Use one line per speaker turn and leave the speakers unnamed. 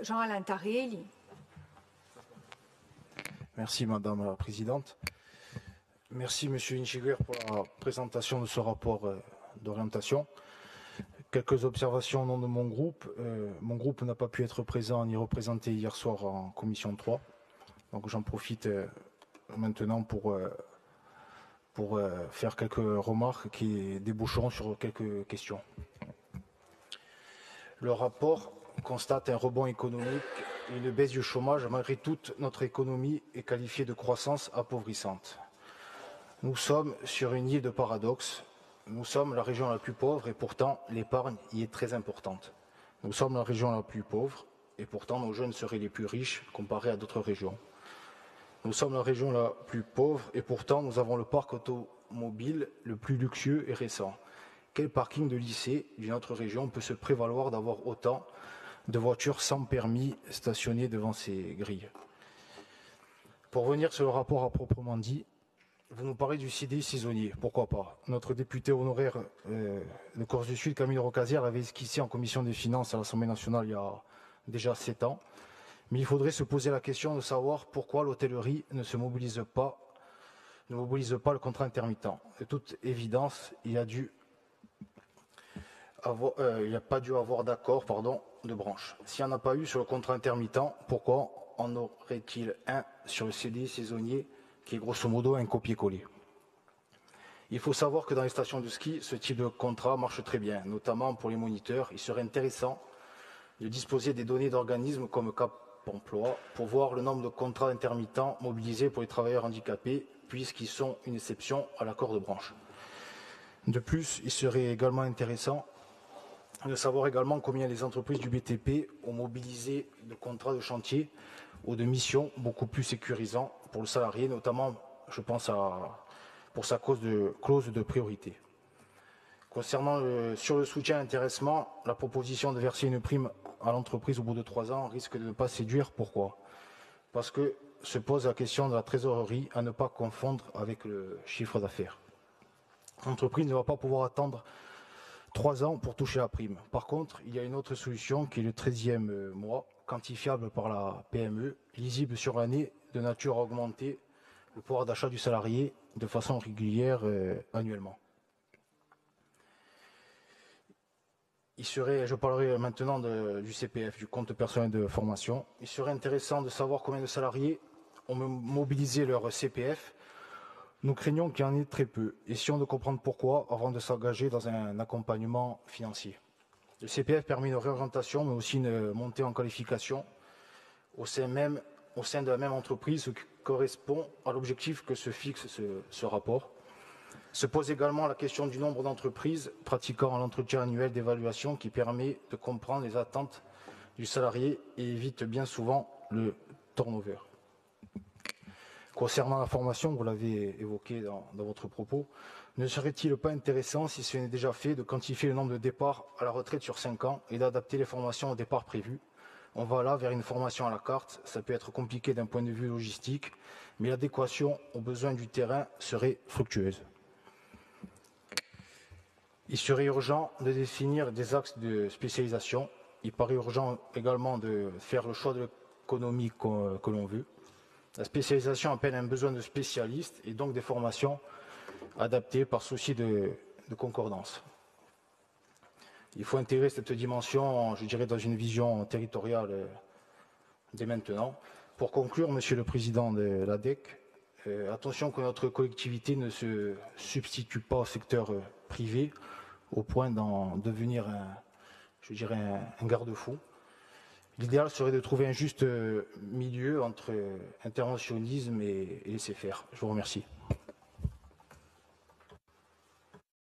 Jean-Alain Tarelli.
Merci Madame la Présidente. Merci Monsieur Inchiguer pour la présentation de ce rapport d'orientation. Quelques observations au nom de mon groupe. Mon groupe n'a pas pu être présent ni représenté hier soir en commission 3. Donc j'en profite maintenant pour faire quelques remarques qui déboucheront sur quelques questions. Le rapport constate un rebond économique et une baisse du chômage. Malgré toute notre économie est qualifiée de croissance appauvrissante. Nous sommes sur une île de paradoxes. Nous sommes la région la plus pauvre et pourtant l'épargne y est très importante. Nous sommes la région la plus pauvre et pourtant nos jeunes seraient les plus riches comparés à d'autres régions. Nous sommes la région la plus pauvre et pourtant nous avons le parc automobile le plus luxueux et récent. Quel parking de lycée d'une autre région peut se prévaloir d'avoir autant de voitures sans permis stationnées devant ces grilles? Pour revenir sur le rapport à proprement dit, vous nous parlez du CDI saisonnier, pourquoi pas? Notre député honoraire de Corse du Sud, Camille Rocasière, l'avait esquissé en commission des finances à l'Assemblée nationale il y a déjà 7 ans. Mais il faudrait se poser la question de savoir pourquoi l'hôtellerie ne mobilise pas le contrat intermittent. De toute évidence, il n'y a pas dû avoir d'accord de branche. S'il n'y en a pas eu sur le contrat intermittent, pourquoi en aurait-il un sur le CDI saisonnier qui est grosso modo un copier-coller? Il faut savoir que dans les stations de ski, ce type de contrat marche très bien, notamment pour les moniteurs. Il serait intéressant de disposer des données d'organismes comme Cap Emploi pour voir le nombre de contrats intermittents mobilisés pour les travailleurs handicapés, puisqu'ils sont une exception à l'accord de branche. De plus, il serait également intéressant de savoir également combien les entreprises du BTP ont mobilisé de contrats de chantier ou de missions beaucoup plus sécurisants pour le salarié, notamment, je pense, pour sa clause de priorité. Concernant sur le soutien à l'intéressement, la proposition de verser une prime à l'entreprise au bout de 3 ans risque de ne pas séduire. Pourquoi? Parce que se pose la question de la trésorerie à ne pas confondre avec le chiffre d'affaires. L'entreprise ne va pas pouvoir attendre 3 ans pour toucher la prime. Par contre, il y a une autre solution qui est le 13e mois, quantifiable par la PME, lisible sur l'année, de nature à augmenter le pouvoir d'achat du salarié de façon régulière annuellement. Je parlerai maintenant du CPF, du compte personnel de formation. Il serait intéressant de savoir combien de salariés ont mobilisé leur CPF. Nous craignons qu'il y en ait très peu, et si on veut comprendre pourquoi, avant de s'engager dans un accompagnement financier. Le CPF permet une réorientation, mais aussi une montée en qualification au sein de la même entreprise, ce qui correspond à l'objectif que se fixe ce rapport. Se pose également la question du nombre d'entreprises pratiquant l'entretien annuel d'évaluation qui permet de comprendre les attentes du salarié et évite bien souvent le turnover. Concernant la formation, vous l'avez évoqué dans votre propos, ne serait-il pas intéressant, si ce n'est déjà fait, de quantifier le nombre de départs à la retraite sur 5 ans et d'adapter les formations au départ prévu? On va là vers une formation à la carte, ça peut être compliqué d'un point de vue logistique, mais l'adéquation aux besoins du terrain serait fructueuse. Il serait urgent de définir des axes de spécialisation. Il paraît urgent également de faire le choix de l'économie que l'on veut. La spécialisation appelle un besoin de spécialistes et donc des formations adaptées par souci de concordance. Il faut intégrer cette dimension, je dirais, dans une vision territoriale dès maintenant. Pour conclure, Monsieur le Président de l'ADEC, attention que notre collectivité ne se substitue pas au secteur privé au point d'en devenir un garde-fou. L'idéal serait de trouver un juste milieu entre interventionnisme et laisser faire. Je vous remercie.